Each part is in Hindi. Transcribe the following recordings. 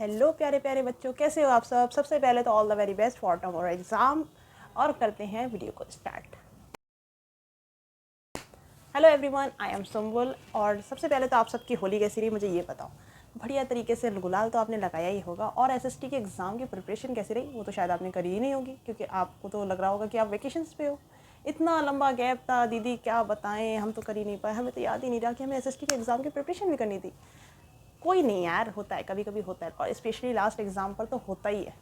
हेलो प्यारे प्यारे बच्चों, कैसे हो आप सब। सबसे पहले तो all the very best for tomorrow exam. और करते हैं वीडियो को start. Hello everyone, I am Sumbul. और सबसे पहले तो आप सबकी होली कैसी रही मुझे ये बताओ। बढ़िया तरीके से गुलाल तो आपने लगाया ही होगा। और एसएसटी के एग्ज़ाम की प्रिपरेशन कैसी रही वो तो शायद आपने करी ही नहीं होगी, क्योंकि आपको तो लग रहा होगा कि आप वेकेशंस पे हो। इतना लंबा गैप था दीदी, क्या बताएं, हम तो कर ही नहीं पाए। हमें तो याद ही नहीं रहा कि हमें एसएसटी के एग्ज़ाम की प्रिपरेशन भी करनी थी। कोई नहीं यार, होता है, कभी कभी होता है, और स्पेशली लास्ट एग्ज़ाम पर तो होता ही है।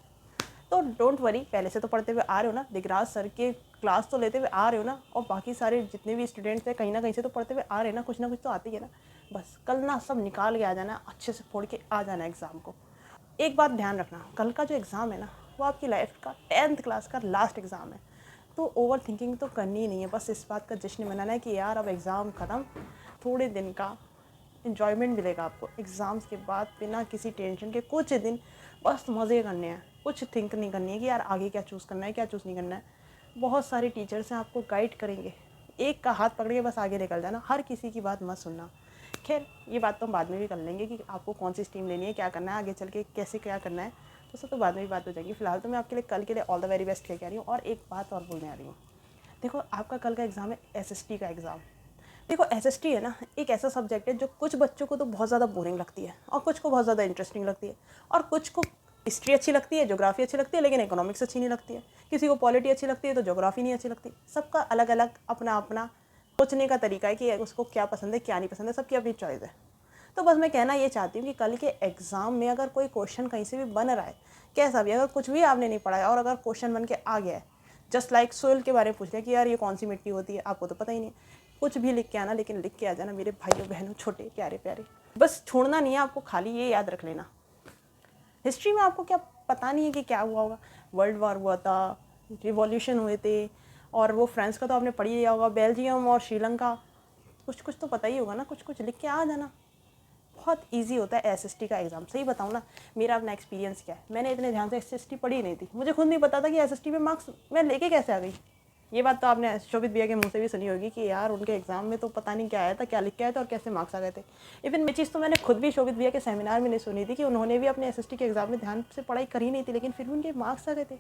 तो डोंट वरी, पहले से तो पढ़ते हुए आ रहे हो ना, दिगराज सर के क्लास तो लेते हुए आ रहे हो ना, और बाकी सारे जितने भी स्टूडेंट्स हैं कहीं ना कहीं से तो पढ़ते हुए आ रहे हैं ना कुछ तो आती है ना। बस कल ना सब निकाल के आ जाना, अच्छे से फोड़ के आ जाना एग्ज़ाम को। एक बात ध्यान रखना, कल का जो एग्ज़ाम है ना वो आपकी लाइफ का 10th क्लास का लास्ट एग्ज़ाम है। तो ओवर थिंकिंग तो करनी ही नहीं है, बस इस बात का जश्न मनाना है कि यार अब एग्ज़ाम ख़त्म, थोड़े दिन का इन्जॉयमेंट मिलेगा आपको। एग्ज़ाम्स के बाद बिना किसी टेंशन के कुछ दिन बस मज़े करने हैं, कुछ थिंक नहीं करनी है कि यार आगे क्या चूज़ करना है, क्या चूज़ नहीं करना है। बहुत सारे टीचर्स हैं, आपको गाइड करेंगे, एक का हाथ पकड़ के बस आगे निकल जाना, हर किसी की बात मत सुनना। खैर ये बात तो हम बाद में भी कर लेंगे कि आपको कौन सी स्ट्रीम लेनी है, क्या करना है, आगे चल के कैसे क्या करना है, तो सब तो बाद में भी बात हो जाएगी। फिलहाल तो मैं आपके लिए कल के लिए ऑल द वेरी बेस्ट लेके आ रही हूँ। और एक बात और बोलने आ रही हूँ, देखो आपका कल का एग्ज़ाम है एसएसटी का एग्ज़ाम। देखो एसएसटी है ना, एक ऐसा सब्जेक्ट है जो कुछ बच्चों को तो बहुत ज़्यादा बोरिंग लगती है और कुछ को बहुत ज़्यादा इंटरेस्टिंग लगती है, और कुछ को हिस्ट्री अच्छी लगती है, ज्योग्राफी अच्छी लगती है, लेकिन इकोनॉमिक्स अच्छी नहीं लगती है। किसी को पॉलिटी अच्छी लगती है तो ज्योग्राफी नहीं अच्छी लगती। सबका अलग अलग अपना अपना सोचने का तरीका है कि उसको क्या पसंद है क्या नहीं पसंद है, सबकी अपनी चॉइस है। तो बस मैं कहना ये चाहती हूँ कि कल के एग्ज़ाम में अगर कोई क्वेश्चन कहीं से भी बन रहा है, कैसा भी, अगर कुछ भी आपने नहीं पढ़ा है और अगर क्वेश्चन बन के आ गया है, जस्ट लाइक सोइल के बारे में पूछ लिया कि यार ये कौन सी मिट्टी होती है, आपको तो पता ही नहीं, कुछ भी लिख के आना, लेकिन लिख के आ जाना मेरे भाइयों बहनों, छोटे प्यारे प्यारे। बस छोड़ना नहीं है आपको, खाली ये याद रख लेना, हिस्ट्री में आपको क्या पता नहीं है कि क्या हुआ होगा। वर्ल्ड वार हुआ था, रिवॉल्यूशन हुए थे, और वो फ्रांस का तो आपने पढ़ ही लिया होगा, बेल्जियम और श्रीलंका, कुछ कुछ तो पता ही होगा ना, कुछ कुछ लिख के आ जाना। बहुत इजी होता है एसएसटी का एग्ज़ाम। सही बताऊँ ना, मेरा अपना एक्सपीरियंस क्या है, मैंने इतने ध्यान से एसएसटी पढ़ी नहीं थी, मुझे खुद नहीं पता था कि एसएसटी में मार्क्स मैं लेके कैसे आ गई। ये बात तो आपने शोभित भैया के मुँह से भी सुनी होगी कि यार उनके एग्ज़ाम में तो पता नहीं क्या आया था, क्या लिख के आया था और कैसे मार्क्स आ गए थे। इवन ये चीज़ तो मैंने खुद भी शोभित भैया के सेमिनार में नहीं सुनी थी कि उन्होंने भी अपने एसएसटी के एग्ज़ाम में ध्यान से पढ़ाई करी नहीं थी, लेकिन फिर भी उनके मार्क्स आ गए थे।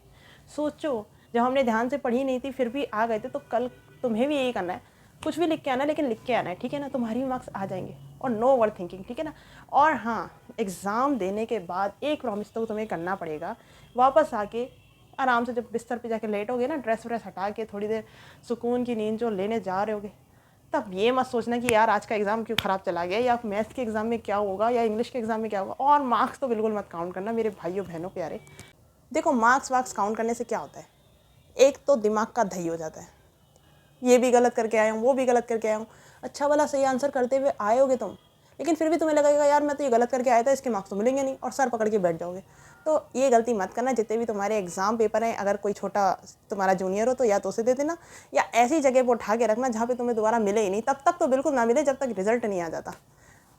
सोचो, जब हमने ध्यान से पढ़ी नहीं थी फिर भी आ गए थे, तो कल तुम्हें भी यही करना है, कुछ भी लिख के आना, लेकिन लिख के आना है, ठीक है ना, तुम्हारी भी मार्क्स आ जाएंगे। और नो ओवर थिंकिंग, ठीक है ना। और हाँ, एग्ज़ाम देने के बाद एक प्रॉमिस तो तुम्हें करना पड़ेगा, वापस आके आराम से जब बिस्तर पे जाके लेटोगे ना, ड्रेस व्रेस हटा के थोड़ी देर सुकून की नींद जो लेने जा रहे होगे, तब ये मत सोचना कि यार आज का एग्ज़ाम क्यों ख़राब चला गया, या मैथ्स के एग्ज़ाम में क्या होगा, या इंग्लिश के एग्ज़ाम में क्या होगा। और मार्क्स तो बिल्कुल मत काउंट करना मेरे भाइयों बहनों प्यारे। देखो मार्क्स वार्क्स काउंट करने से क्या होता है, एक तो दिमाग का दही हो जाता है, ये भी गलत करके आया हूँ, वो भी गलत करके आया हूँ। अच्छा वाला सही आंसर करते हुए आयोगे तुम, लेकिन फिर भी तुम्हें लगेगा यार मैं तो ये गलत करके आया था, इसके मार्क्स तो मिलेंगे नहीं, और सर पकड़ के बैठ जाओगे। तो ये गलती मत करना। जितने भी तुम्हारे एग्ज़ाम पेपर हैं, अगर कोई छोटा तुम्हारा जूनियर हो तो या तो उसे दे देना, या ऐसी जगह पर उठा के रखना जहाँ पे तुम्हें दोबारा मिले ही नहीं, तब तक तो बिल्कुल ना मिले जब तक रिजल्ट नहीं आ जाता।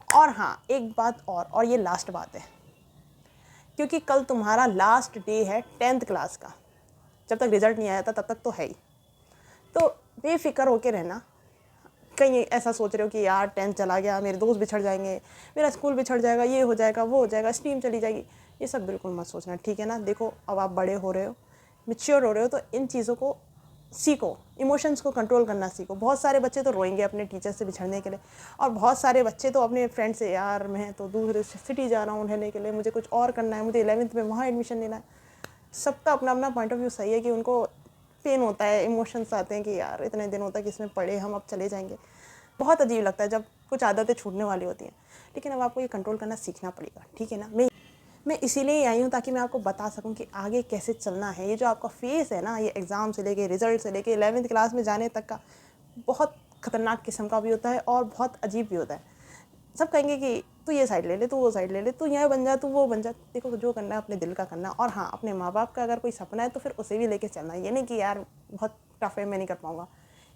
और हाँ, एक बात और ये लास्ट बात है, क्योंकि कल तुम्हारा लास्ट डे है 10th क्लास का, जब तक रिजल्ट नहीं आया था तब तक तो है ही। तो बेफिक्र होके रहना। कहीं ऐसा सोच रहे हो कि यार 10th चला गया, मेरे दोस्त बिछड़ जाएंगे, मेरा स्कूल बिछड़ जाएगा, ये हो जाएगा, वो हो जाएगा, स्ट्रीम चली जाएगी, ये सब बिल्कुल मत सोचना, ठीक है ना। देखो अब आप बड़े हो रहे हो, मैच्योर हो रहे हो, तो इन चीज़ों को सीखो, इमोशंस को कंट्रोल करना सीखो। बहुत सारे बच्चे तो रोएंगे अपने टीचर से बिछड़ने के लिए, और बहुत सारे बच्चे तो अपने फ्रेंड से, यार मैं तो दूसरे सिटी जा रहा हूँ रहने के लिए, मुझे कुछ और करना है, मुझे 11th में वहाँ एडमिशन लेना है। सबका अपना अपना पॉइंट ऑफ व्यू सही है कि उनको पेन होता है, इमोशंस आते हैं कि यार इतने दिन होता है कि इसमें पढ़े हम, अब चले जाएंगे। बहुत अजीब लगता है जब कुछ आदतें छूटने वाली होती हैं, लेकिन अब आपको ये कंट्रोल करना सीखना पड़ेगा, ठीक है ना। मैं इसीलिए आई हूँ ताकि मैं आपको बता सकूँ कि आगे कैसे चलना है। ये जो आपका फेस है ना, ये एग्ज़ाम से लेके रिजल्ट से लेके 11th क्लास में जाने तक का, बहुत ख़तरनाक किस्म का भी होता है और बहुत अजीब भी होता है। सब कहेंगे कि तू ये साइड ले ले, तू वो साइड ले ले, तू यहाँ बन जा, तू वो बन जा। देखो जो करना है अपने दिल का करना, और हाँ अपने माँ बाप का अगर कोई सपना है तो फिर उसे भी लेके चलना। ये नहीं कि यार बहुत टफ है, मैं नहीं कर पाऊँगा।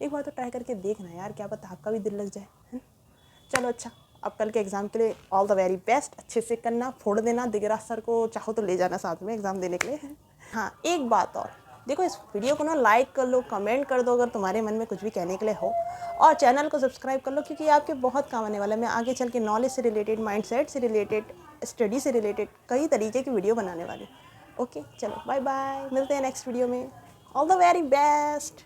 एक बार तो ट्राई करके देखना यार, क्या पता आपका भी दिल लग जाए, है ना। चलो अच्छा, अब कल के एग्ज़ाम के लिए ऑल द वेरी बेस्ट। अच्छे से करना, फोड़ देना, दिगराज सर को चाहो तो ले जाना साथ में एग्ज़ाम देने के लिए। हाँ एक बात और, देखो इस वीडियो को ना लाइक कर लो, कमेंट कर दो अगर तुम्हारे मन में कुछ भी कहने के लिए हो, और चैनल को सब्सक्राइब कर लो, क्योंकि ये आपके बहुत काम आने वाला है। मैं आगे चल के नॉलेज से रिलेटेड, माइंडसेट से रिलेटेड, स्टडी से रिलेटेड कई तरीके की वीडियो बनाने वाली हूँ। ओके, चलो बाय बाय, मिलते हैं नेक्स्ट वीडियो में। All the very best.